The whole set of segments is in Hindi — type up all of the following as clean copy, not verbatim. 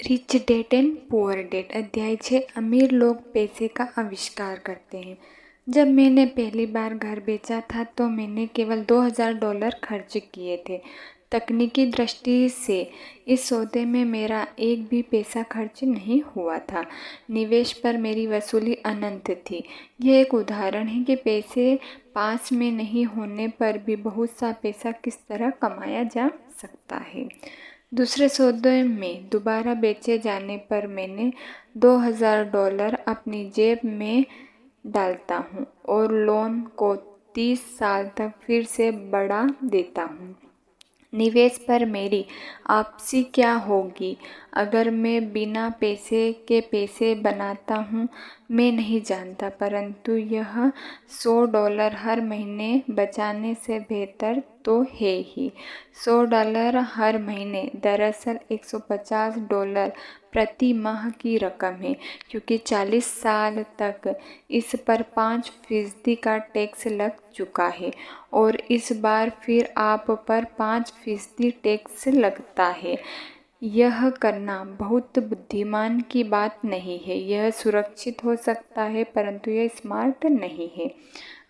Rich dad and poor dad अध्याय 6। अमीर लोग पैसे का आविष्कार करते हैं। जब मैंने पहली बार घर बेचा था तो मैंने केवल $2000 खर्च किए थे। तकनीकी दृष्टि से इस सौदे में मेरा एक भी पैसा खर्च नहीं हुआ था। निवेश पर मेरी वसूली अनंत थी। यह एक उदाहरण है कि पैसे पास में नहीं होने पर भी बहुत सा पैसा किस तरह कमाया जा सकता है। दूसरे सौदे में दोबारा बेचे जाने पर मैंने $2000 अपनी जेब में डालता हूँ और लोन को 30 साल तक फिर से बढ़ा देता हूँ। निवेश पर मेरी वापसी क्या होगी अगर मैं बिना पैसे के पैसे बनाता हूँ, मैं नहीं जानता, परंतु यह $100 हर महीने बचाने से बेहतर तो है ही। $100 हर महीने दरअसल $150 प्रति माह की रकम है, क्योंकि 40 साल तक इस पर 5% का टैक्स लग चुका है और इस बार फिर आप पर 5% टैक्स लगता है। यह करना बहुत बुद्धिमान की बात नहीं है। यह सुरक्षित हो सकता है, परंतु यह स्मार्ट नहीं है।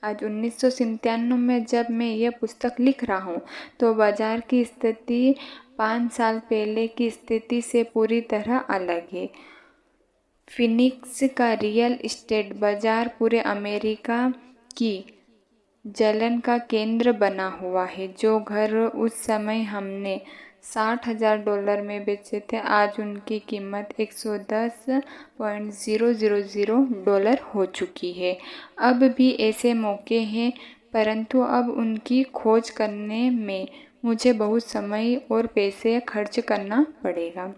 आज 1997 में जब मैं यह पुस्तक लिख रहा हूँ तो बाजार की स्थिति 5 साल पहले की स्थिति से पूरी तरह अलग है। फिनिक्स का रियल एस्टेट बाजार पूरे अमेरिका की जलन का केंद्र बना हुआ है। जो घर उस समय हमने $60,000 में बेचे थे, आज उनकी कीमत $110,000 हो चुकी है। अब भी ऐसे मौके हैं, परंतु अब उनकी खोज करने में मुझे बहुत समय और पैसे खर्च करना पड़ेगा।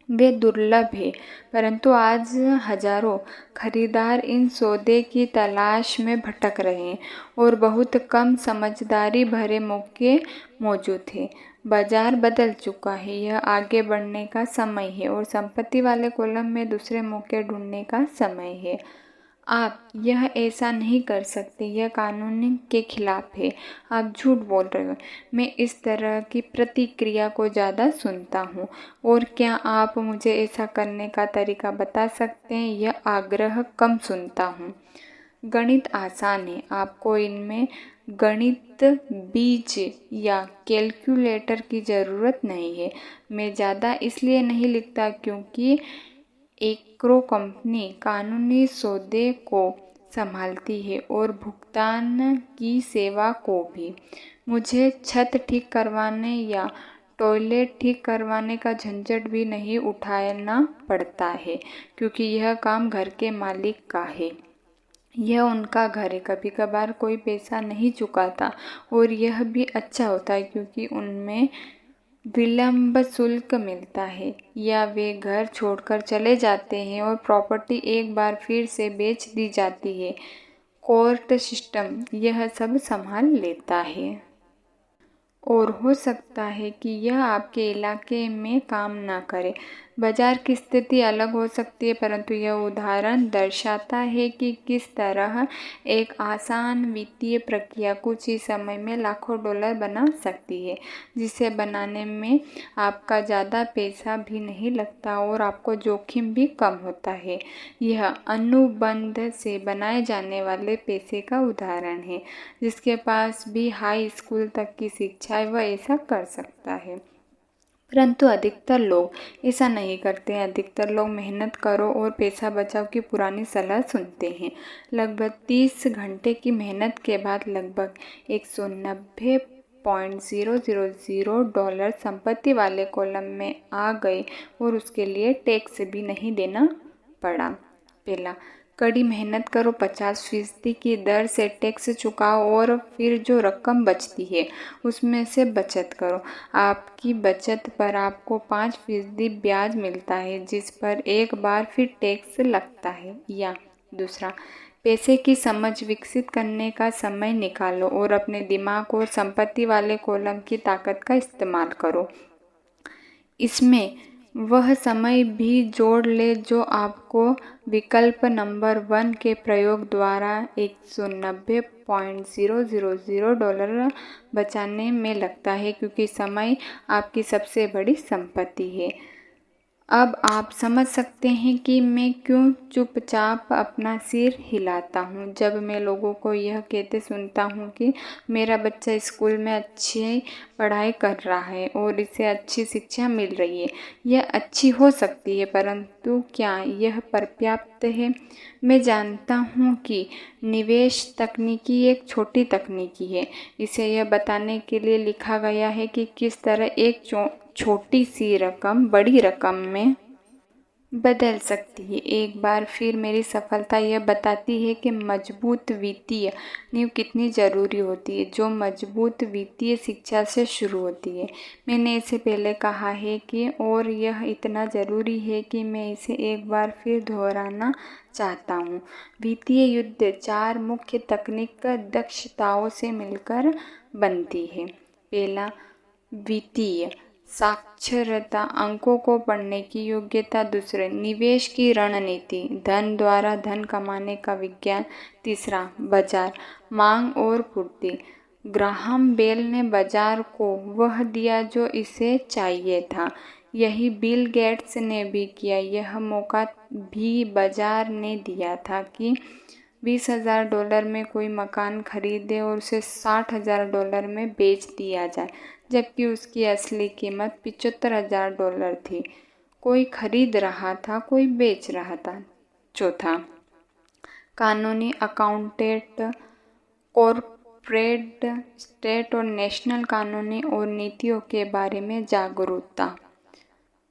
वे दुर्लभ है, परंतु आज हजारों खरीदार इन सौदे की तलाश में भटक रहे हैं और बहुत कम समझदारी भरे मौके मौजूद हैं। बाजार बदल चुका है। यह आगे बढ़ने का समय है और संपत्ति वाले कॉलम में दूसरे मौके ढूंढने का समय है। आप यह ऐसा नहीं कर सकते। यह कानून के खिलाफ है। आप झूठ बोल रहे हो। मैं इस तरह की प्रतिक्रिया को ज़्यादा सुनता हूँ। और क्या आप मुझे ऐसा करने का तरीका बता सकते हैं? यह आग्रह कम सुनता हूँ। गणित आसान है। आपको इनमें गणित बीज या कैलकुलेटर की ज़रूरत नहीं है। मैं ज़्यादा इसलिए नहीं लिखता क्योंकि एग्रो कंपनी कानूनी सौदे को संभालती है और भुगतान की सेवा को भी। मुझे छत ठीक करवाने या टॉयलेट ठीक करवाने का झंझट भी नहीं उठाना पड़ता है, क्योंकि यह काम घर के मालिक का है। यह उनका घर है। कभी कभार कोई पैसा नहीं चुकाता और यह भी अच्छा होता है, क्योंकि उनमें विलंब शुल्क मिलता है या वे घर छोड़कर चले जाते हैं और प्रॉपर्टी एक बार फिर से बेच दी जाती है। कोर्ट सिस्टम यह सब संभाल लेता है। और हो सकता है कि यह आपके इलाके में काम ना करे। बाजार की स्थिति अलग हो सकती है, परंतु यह उदाहरण दर्शाता है कि किस तरह एक आसान वित्तीय प्रक्रिया कुछ ही समय में लाखों डॉलर बना सकती है, जिसे बनाने में आपका ज़्यादा पैसा भी नहीं लगता और आपको जोखिम भी कम होता है। यह अनुबंध से बनाए जाने वाले पैसे का उदाहरण है। जिसके पास भी हाई स्कूल तक की शिक्षा है वह ऐसा कर सकता है, परंतु अधिकतर लोग ऐसा नहीं करते हैं। अधिकतर लोग मेहनत करो और पैसा बचाओ की पुरानी सलाह सुनते हैं। लगभग 30 घंटे की मेहनत के बाद लगभग $190,000 संपत्ति वाले कॉलम में आ गए और उसके लिए टैक्स भी नहीं देना पड़ा। पहला, कड़ी मेहनत करो, 50% की दर से टैक्स चुकाओ और फिर जो रकम बचती है उसमें से बचत करो। आपकी बचत पर आपको 5% ब्याज मिलता है, जिस पर एक बार फिर टैक्स लगता है। या दूसरा, पैसे की समझ विकसित करने का समय निकालो और अपने दिमाग और संपत्ति वाले कॉलम की ताकत का इस्तेमाल करो। इसमें वह समय भी जोड़ ले जो आपको विकल्प नंबर 1 के प्रयोग द्वारा $190,000 बचाने में लगता है, क्योंकि समय आपकी सबसे बड़ी संपत्ति है। अब आप समझ सकते हैं कि मैं क्यों चुपचाप अपना सिर हिलाता हूँ जब मैं लोगों को यह कहते सुनता हूँ कि मेरा बच्चा स्कूल में अच्छी पढ़ाई कर रहा है और इसे अच्छी शिक्षा मिल रही है। यह अच्छी हो सकती है, परंतु क्या यह पर्याप्त है? मैं जानता हूँ कि निवेश तकनीकी एक छोटी तकनीकी है। इसे यह बताने के लिए लिखा गया है कि किस तरह एक छोटी सी रकम बड़ी रकम में बदल सकती है। एक बार फिर मेरी सफलता यह बताती है कि मजबूत वित्तीय नींव कितनी ज़रूरी होती है, जो मजबूत वित्तीय शिक्षा से शुरू होती है। मैंने इसे पहले कहा है कि और यह इतना ज़रूरी है कि मैं इसे एक बार फिर दोहराना चाहता हूँ। वित्तीय युद्ध 4 मुख्य तकनीक दक्षताओं से मिलकर बनती है। पहला, वित्तीय साक्षरता, अंकों को पढ़ने की योग्यता। दूसरे, निवेश की रणनीति, धन द्वारा धन कमाने का विज्ञान। तीसरा, बाजार, मांग और पूर्ति। ग्राहम बेल ने बाजार को वह दिया जो इसे चाहिए था। यही बिल गेट्स ने भी किया। यह मौका भी बाजार ने दिया था कि $20,000 में कोई मकान खरीदे और उसे $60,000 में बेच दिया जाए, जबकि उसकी असली कीमत $75,000 थी। कोई खरीद रहा था, कोई बेच रहा था। चौथा, कानूनी अकाउंटेंट, कॉर्पोरेट, स्टेट और नेशनल कानूनी और नीतियों के बारे में जागरूकता।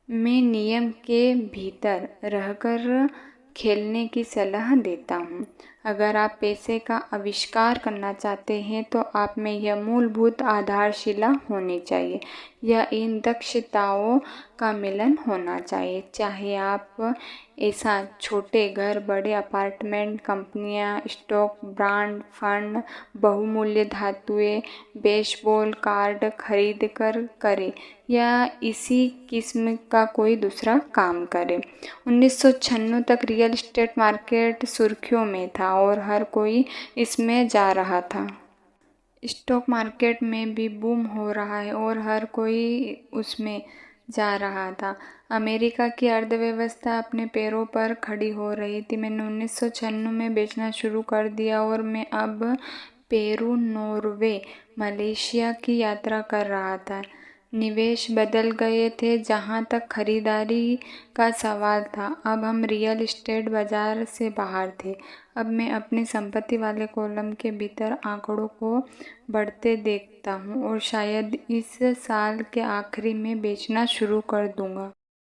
मैं नियम के भीतर रहकर खेलने की सलाह देता हूँ। अगर आप पैसे का आविष्कार करना चाहते हैं तो आप में यह मूलभूत आधारशिला होनी चाहिए। यह इन दक्षताओं का मिलन होना चाहिए। चाहे आप ऐसा छोटे घर, बड़े अपार्टमेंट, कंपनियां, स्टॉक, ब्रांड, फंड, बहुमूल्य धातुएं, बेसबॉल कार्ड खरीद कर करें या इसी किस्म का कोई दूसरा काम करें। 1996 तक रियल एस्टेट मार्केट सुर्खियों में था और हर कोई इसमें जा रहा था। स्टॉक मार्केट में भी बूम हो रहा है और हर कोई उसमें जा रहा था। अमेरिका की अर्थव्यवस्था अपने पैरों पर खड़ी हो रही थी। मैंने 1996 में बेचना शुरू कर दिया और मैं अब पेरू, नॉर्वे, मलेशिया की यात्रा कर रहा था। निवेश बदल गए थे जहाँ तक खरीदारी का सवाल था। अब हम रियल एस्टेट बाजार से बाहर थे। अब मैं अपनी संपत्ति वाले कॉलम के भीतर आंकड़ों को बढ़ते देखता हूँ और शायद इस साल के आखिरी में बेचना शुरू कर दूँगा।